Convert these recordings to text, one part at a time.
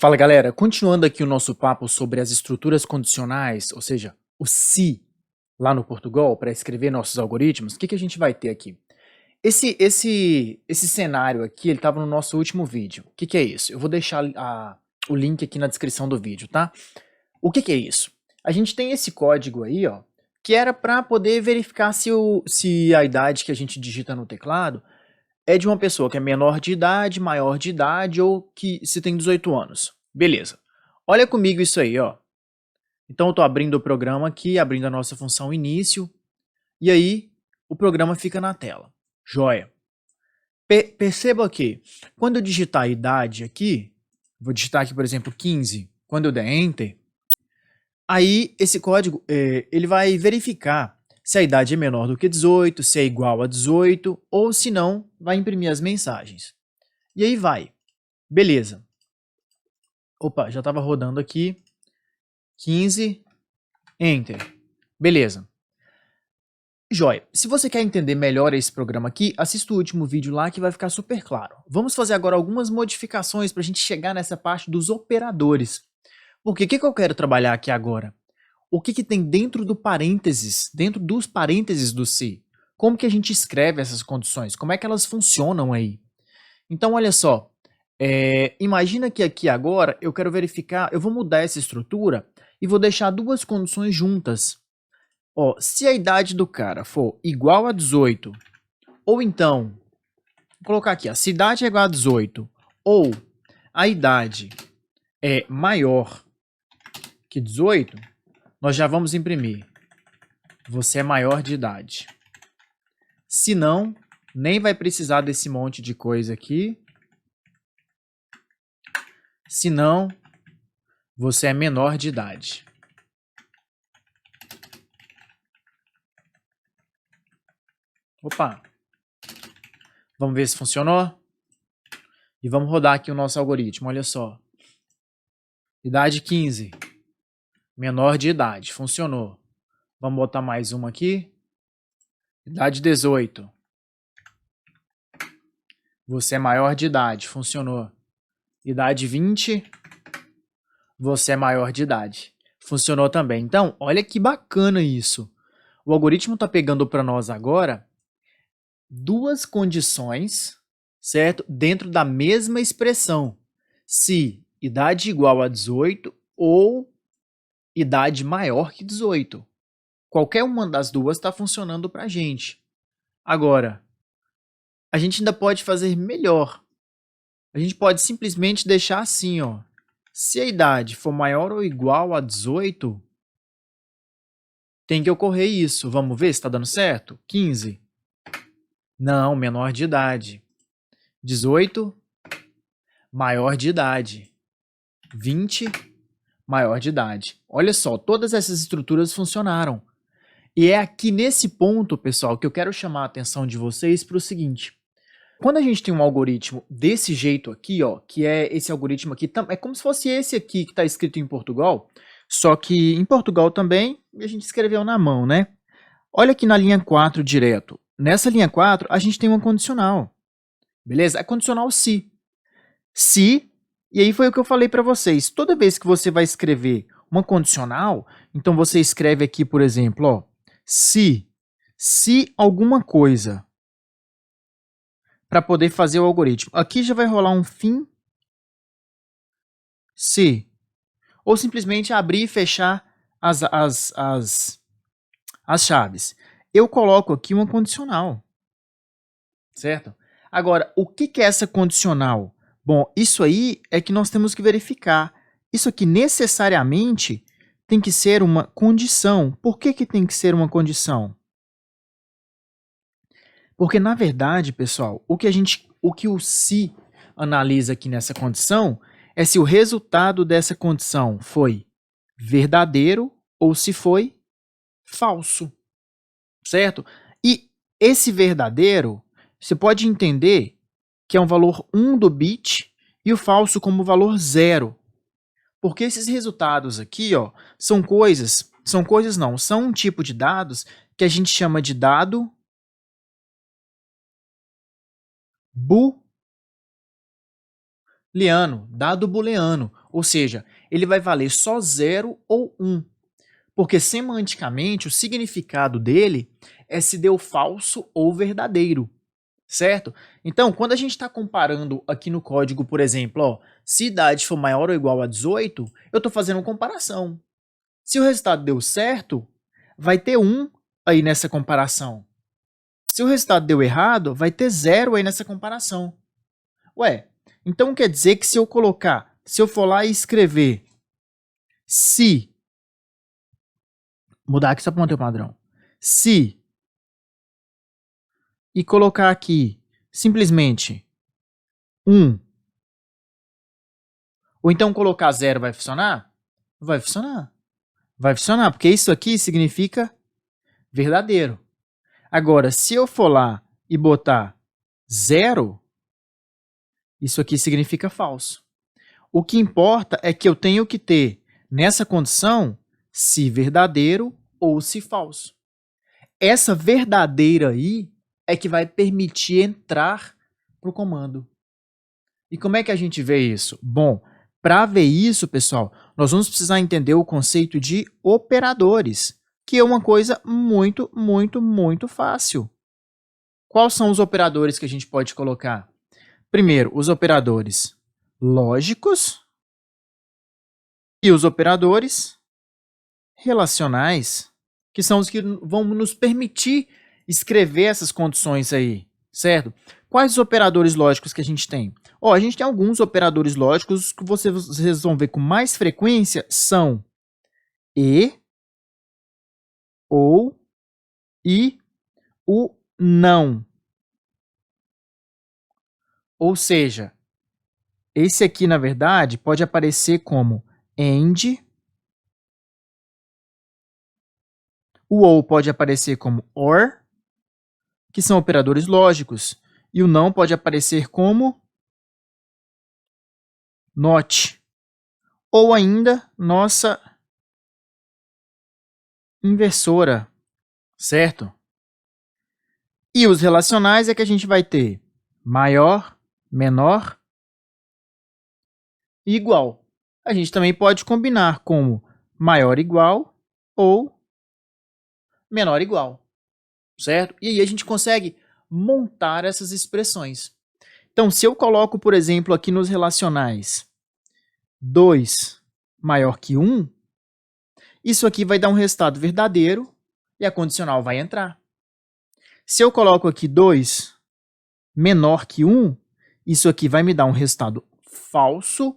Fala galera, continuando aqui o nosso papo sobre as estruturas condicionais, ou seja, o se lá no Portugal, para escrever nossos algoritmos, o que a gente vai ter aqui? Esse cenário aqui, ele estava no nosso último vídeo. O que é isso? Eu vou deixar o link aqui na descrição do vídeo, tá? O que é isso? A gente tem esse código aí, ó, que era para poder verificar se a idade que a gente digita no teclado é de uma pessoa que é menor de idade, maior de idade ou que se tem 18 anos. Beleza. Olha comigo isso aí, ó. Então eu estou abrindo o programa aqui, abrindo a nossa função início, e aí o programa fica na tela. Joia. Perceba que quando eu digitar a idade aqui, vou digitar aqui, por exemplo, 15, quando eu der Enter, aí esse código ele vai verificar se a idade é menor do que 18, se é igual a 18, ou se não, vai imprimir as mensagens. E aí vai. Beleza. Opa, já estava rodando aqui. 15, Enter. Beleza. Joia. Se você quer entender melhor esse programa aqui, assista o último vídeo lá que vai ficar super claro. Vamos fazer agora algumas modificações para a gente chegar nessa parte dos operadores. Porque o que eu quero trabalhar aqui agora? O que tem dentro do parênteses, dentro dos parênteses do C? Como que a gente escreve essas condições? Como é que elas funcionam aí? Então, olha só. Imagina que aqui agora eu quero verificar, eu vou mudar essa estrutura e vou deixar duas condições juntas. Ó, se a idade do cara for igual a 18, ou então, vou colocar aqui, se a idade é igual a 18, ou a idade é maior que 18, nós já vamos imprimir. Você é maior de idade. Se não, nem vai precisar desse monte de coisa aqui. Se não, você é menor de idade. Opa! Vamos ver se funcionou? E vamos rodar aqui o nosso algoritmo, olha só. Idade 15. Menor de idade, funcionou. Vamos botar mais uma aqui. Idade 18. Você é maior de idade, funcionou. Idade 20. Você é maior de idade. Funcionou também. Então, olha que bacana isso. O algoritmo está pegando para nós agora duas condições, certo? Dentro da mesma expressão. Se idade igual a 18 ou idade maior que 18. Qualquer uma das duas está funcionando para a gente. Agora, a gente ainda pode fazer melhor. A gente pode simplesmente deixar assim, ó. Se a idade for maior ou igual a 18, tem que ocorrer isso. Vamos ver se está dando certo? 15. Não, menor de idade. 18, maior de idade. 20, maior de idade. Olha só, todas essas estruturas funcionaram. E é aqui nesse ponto, pessoal, que eu quero chamar a atenção de vocês para o seguinte. Quando a gente tem um algoritmo desse jeito aqui, ó, que é esse algoritmo aqui, é como se fosse esse aqui que está escrito em Portugal, só que em Portugal também a gente escreveu na mão, né? Olha aqui na linha 4 direto. Nessa linha 4, a gente tem uma condicional. Beleza? É condicional se. Se, e aí foi o que eu falei para vocês. Toda vez que você vai escrever uma condicional, então você escreve aqui, por exemplo, ó, se alguma coisa, para poder fazer o algoritmo. Aqui já vai rolar um fim se, ou simplesmente abrir e fechar as chaves. Eu coloco aqui uma condicional, certo? Agora, o que é essa condicional? Bom, isso aí é que nós temos que verificar. Isso aqui necessariamente tem que ser uma condição. Por que tem que ser uma condição? Porque, na verdade, pessoal, o que o se analisa aqui nessa condição é se o resultado dessa condição foi verdadeiro ou se foi falso, certo? E esse verdadeiro, você pode entender que é um valor 1 do bit e o falso como valor 0. Porque esses resultados aqui, ó, são um tipo de dados que a gente chama de dado booleano, dado booleano, Ou seja, ele vai valer só 0 ou 1. Porque semanticamente o significado dele é se deu falso ou verdadeiro, certo? Então, quando a gente está comparando aqui no código, por exemplo, ó, se idade for maior ou igual a 18, eu estou fazendo uma comparação. Se o resultado deu certo, vai ter 1 aí nessa comparação. Se o resultado deu errado, vai ter 0 aí nessa comparação. Ué, então quer dizer que se eu for lá e escrever se, mudar aqui só para manter o padrão, se, e colocar aqui simplesmente 1, ou então colocar 0 vai funcionar? Vai funcionar. Vai funcionar, porque isso aqui significa verdadeiro. Agora, se eu for lá e botar 0, isso aqui significa falso. O que importa é que eu tenho que ter, nessa condição, se verdadeiro ou se falso. Essa verdadeira aí é que vai permitir entrar para o comando. E como é que a gente vê isso? Bom, para ver isso, pessoal, nós vamos precisar entender o conceito de operadores, que é uma coisa muito, muito, muito fácil. Quais são os operadores que a gente pode colocar? Primeiro, os operadores lógicos e os operadores relacionais, que são os que vão nos permitir escrever essas condições aí, certo? Quais os operadores lógicos que a gente tem? Ó, a gente tem alguns operadores lógicos que vocês vão ver com mais frequência são e, ou, e, o não. Ou seja, esse aqui, na verdade, pode aparecer como AND, o ou pode aparecer como OR, que são operadores lógicos, e o não pode aparecer como NOT, ou ainda nossa inversora, certo? E os relacionais é que a gente vai ter maior, menor e igual. A gente também pode combinar como maior igual ou menor igual, certo? E aí a gente consegue montar essas expressões. Então, se eu coloco, por exemplo, aqui nos relacionais 2 maior que 1, isso aqui vai dar um resultado verdadeiro e a condicional vai entrar. Se eu coloco aqui 2 menor que 1, isso aqui vai me dar um resultado falso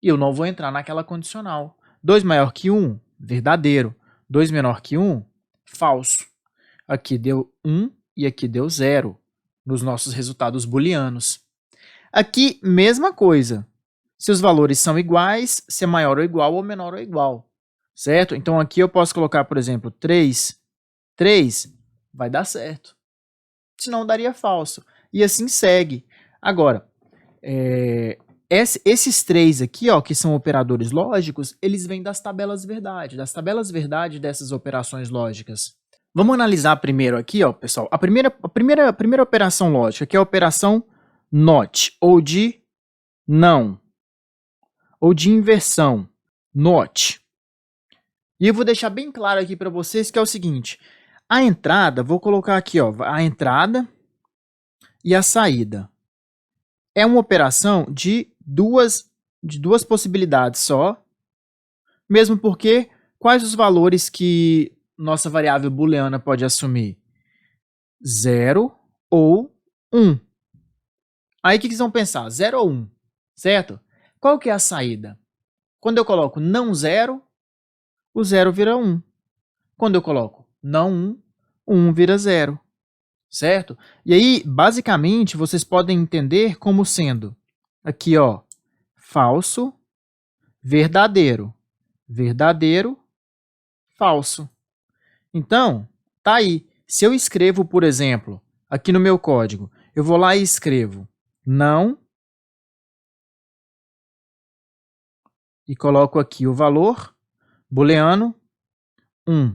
e eu não vou entrar naquela condicional. 2 maior que 1, verdadeiro. 2 menor que 1, falso. Aqui deu 1 e aqui deu 0 nos nossos resultados booleanos. Aqui, mesma coisa. Se os valores são iguais, se é maior ou igual ou menor ou igual. Certo? Então, aqui eu posso colocar, por exemplo, 3. 3 vai dar certo. Senão, daria falso. E assim segue. Agora, esses 3 aqui, ó, que são operadores lógicos, eles vêm das tabelas verdade, dessas operações lógicas. Vamos analisar primeiro aqui, ó, pessoal, a primeira operação lógica, que é a operação NOT, ou de não, ou de inversão, NOT. E eu vou deixar bem claro aqui para vocês que é o seguinte, a entrada, vou colocar aqui, ó, a entrada e a saída. É uma operação de duas possibilidades só, mesmo porque quais os valores que nossa variável booleana pode assumir? 0 ou 1. Aí o que vocês vão pensar? 0 ou 1, certo? Qual que é a saída? Quando eu coloco não 0, o 0 vira 1. Quando eu coloco não 1, o 1 vira 0, certo? E aí, basicamente, vocês podem entender como sendo aqui, ó, falso, verdadeiro, verdadeiro, falso. Então, tá aí. Se eu escrevo, por exemplo, aqui no meu código, eu vou lá e escrevo não e coloco aqui o valor booleano 1.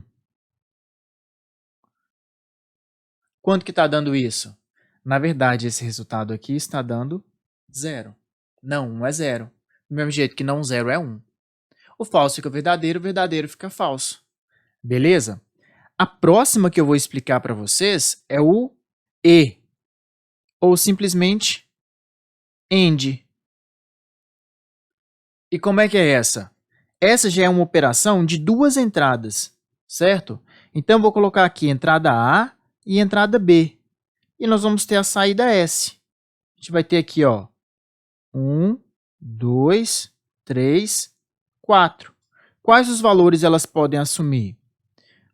Quanto que está dando isso? Na verdade, esse resultado aqui está dando 0. Não, 1 é 0. Do mesmo jeito que não 0 é 1. O falso fica verdadeiro, o verdadeiro fica falso. Beleza? A próxima que eu vou explicar para vocês é o E, ou simplesmente AND. E como é que é essa? Essa já é uma operação de duas entradas, certo? Então, eu vou colocar aqui entrada A e entrada B. E nós vamos ter a saída S. A gente vai ter aqui, ó, 1, 2, 3, 4. Quais os valores elas podem assumir?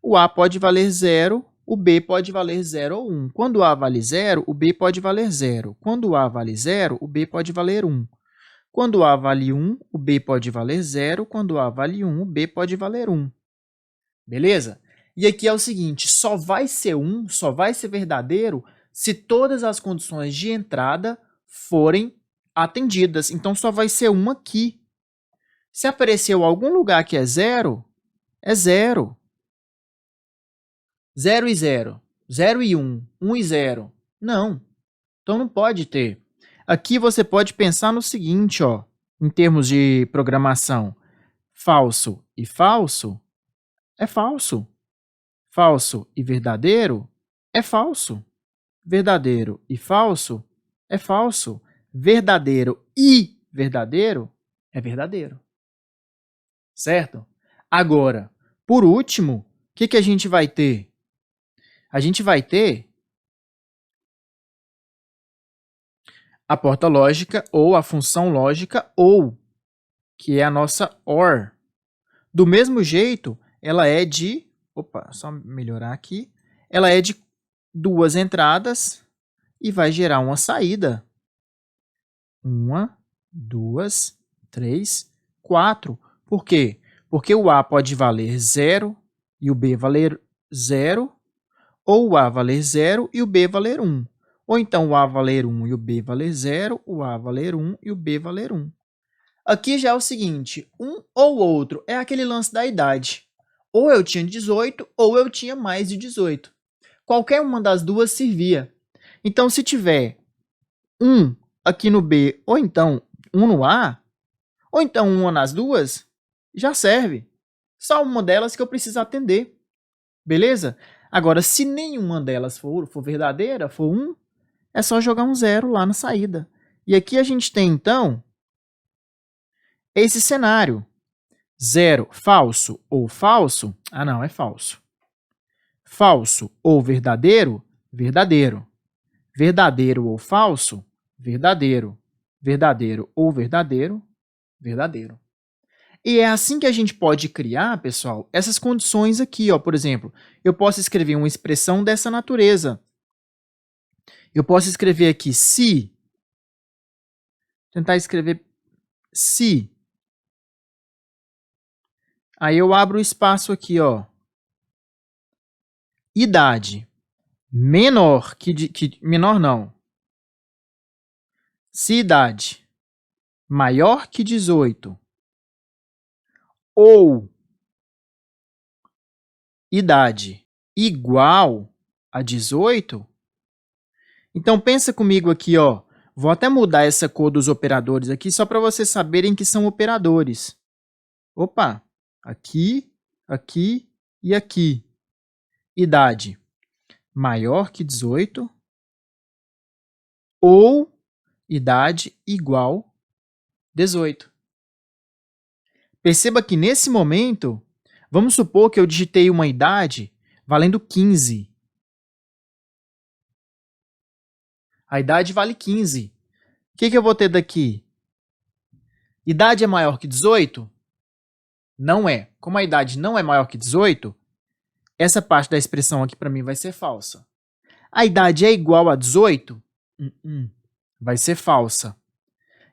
O A pode valer 0, o B pode valer 0 ou 1. Quando o A vale 0, o B pode valer 0. Quando o A vale 0, o B pode valer 1. Quando o A vale 1, o B pode valer 0. Quando o A vale 1, o B pode valer 1. Beleza? E aqui é o seguinte, só vai ser 1, só vai ser verdadeiro se todas as condições de entrada forem atendidas. Então, só vai ser 1 aqui. Se apareceu algum lugar que é 0, é 0. 0 e 0, 0 e 1, 1 e 0. Não, então não pode ter. Aqui você pode pensar no seguinte, ó, em termos de programação. Falso e falso é falso. Falso e verdadeiro é falso. Verdadeiro e falso é falso. Verdadeiro e verdadeiro é verdadeiro. Certo? Agora, por último, o que a gente vai ter? A gente vai ter a porta lógica ou a função lógica ou, que é a nossa OR. Do mesmo jeito, ela é de... Opa, só melhorar aqui. Ela é de duas entradas e vai gerar uma saída. 1, 2, 3, 4. Por quê? Porque o A pode valer 0 e o B valer 0, ou o A valer 0 e o B valer 1. Ou então o A valer 1 e o B valer 0, o A valer 1 e o B valer 1. Aqui já é o seguinte, um ou outro é aquele lance da idade. Ou eu tinha 18 ou eu tinha mais de 18. Qualquer uma das duas servia. Então, se tiver 1 aqui no B, ou então 1 no A, ou então uma nas duas, já serve. Só uma delas que eu preciso atender. Beleza? Agora, se nenhuma delas for verdadeira, for 1, é só jogar um 0 lá na saída. E aqui a gente tem, então, esse cenário. 0, falso ou falso? Ah, não, é falso. Falso ou verdadeiro? Verdadeiro. Verdadeiro ou falso? Verdadeiro. Verdadeiro ou verdadeiro? Verdadeiro. E é assim que a gente pode criar, pessoal, essas condições aqui. Ó. Por exemplo, eu posso escrever uma expressão dessa natureza. Eu posso escrever aqui se, tentar escrever se. Aí eu abro o espaço aqui, ó. Idade menor menor não. Se idade maior que 18 ou idade igual a 18, então pensa comigo aqui, ó. Vou até mudar essa cor dos operadores aqui só para vocês saberem que são operadores. Opa, aqui, aqui e aqui. Idade maior que 18 ou idade igual a 18. Perceba que nesse momento, vamos supor que eu digitei uma idade valendo 15. A idade vale 15. O que eu vou ter daqui? Idade é maior que 18? Não é. Como a idade não é maior que 18, essa parte da expressão aqui para mim vai ser falsa. A idade é igual a 18? Vai ser falsa.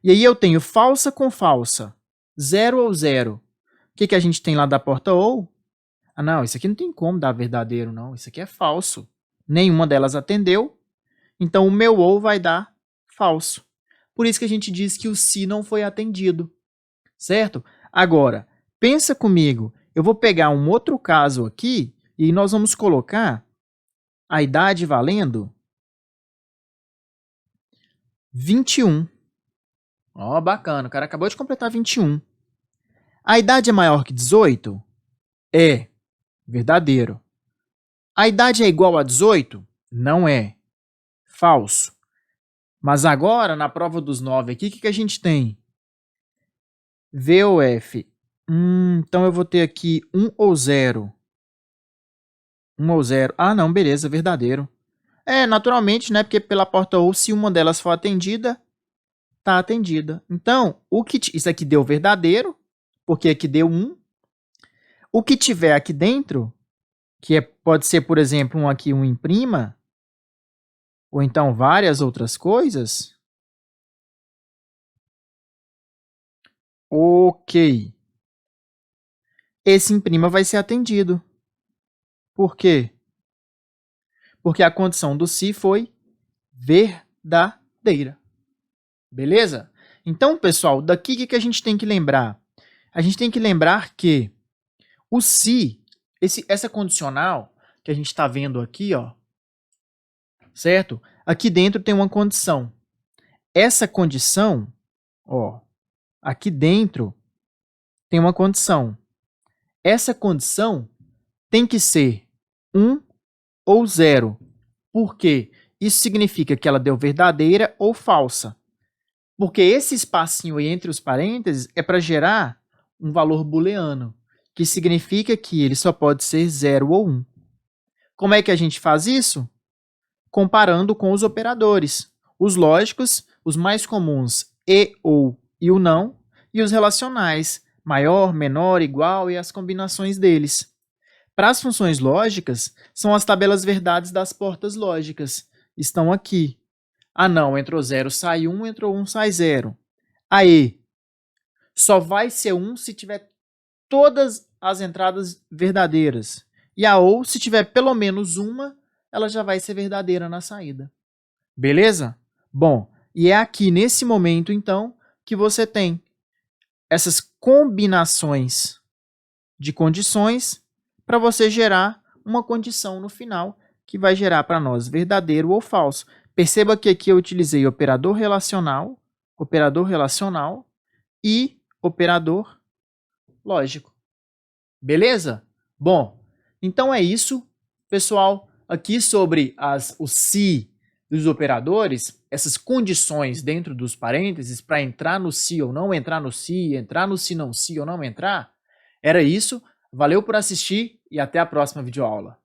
E aí eu tenho falsa com falsa. 0 ou 0. O que a gente tem lá da porta ou? Ah, não, isso aqui não tem como dar verdadeiro, não. Isso aqui é falso. Nenhuma delas atendeu. Então, o meu ou vai dar falso. Por isso que a gente diz que o se não foi atendido. Certo? Agora, pensa comigo. Eu vou pegar um outro caso aqui e nós vamos colocar a idade valendo 21. Ó, bacana, o cara acabou de completar 21. A idade é maior que 18? É. Verdadeiro. A idade é igual a 18? Não é. Falso. Mas agora, na prova dos 9 aqui, o que a gente tem? V ou F? Então eu vou ter aqui 1 ou 0. 1 ou 0. Ah, não, beleza, verdadeiro. Naturalmente, né? Porque pela porta ou, se uma delas for atendida, está atendida. Então, isso aqui deu verdadeiro, porque aqui deu 1. O que tiver aqui dentro, pode ser, por exemplo, aqui um imprima, ou então várias outras coisas. Ok. Esse imprima vai ser atendido. Por quê? Porque a condição do se foi verdadeira. Beleza? Então, pessoal, daqui o que a gente tem que lembrar? A gente tem que lembrar que o se, essa condicional que a gente está vendo aqui, ó, certo? Aqui dentro tem uma condição. Essa condição, ó, aqui dentro tem uma condição. Essa condição tem que ser 1 ou 0. Por quê? Isso significa que ela deu verdadeira ou falsa. Porque esse espacinho aí entre os parênteses é para gerar um valor booleano, que significa que ele só pode ser 0 ou 1. Como é que a gente faz isso? Comparando com os operadores. Os lógicos, os mais comuns, e, ou e o não, e os relacionais, maior, menor, igual e as combinações deles. Para as funções lógicas, são as tabelas verdades das portas lógicas. Estão aqui. Ah, não, entrou 0, sai 1, entrou 1, sai 0. Aí, só vai ser 1 se tiver todas as entradas verdadeiras. E a ou, se tiver pelo menos uma, ela já vai ser verdadeira na saída. Beleza? Bom, e é aqui nesse momento, então, que você tem essas combinações de condições para você gerar uma condição no final que vai gerar para nós verdadeiro ou falso. Perceba que aqui eu utilizei operador relacional e operador lógico. Beleza? Bom, então é isso, pessoal. Aqui sobre o se dos operadores, essas condições dentro dos parênteses para entrar no se ou não entrar no se não se ou não entrar, era isso. Valeu por assistir e até a próxima videoaula.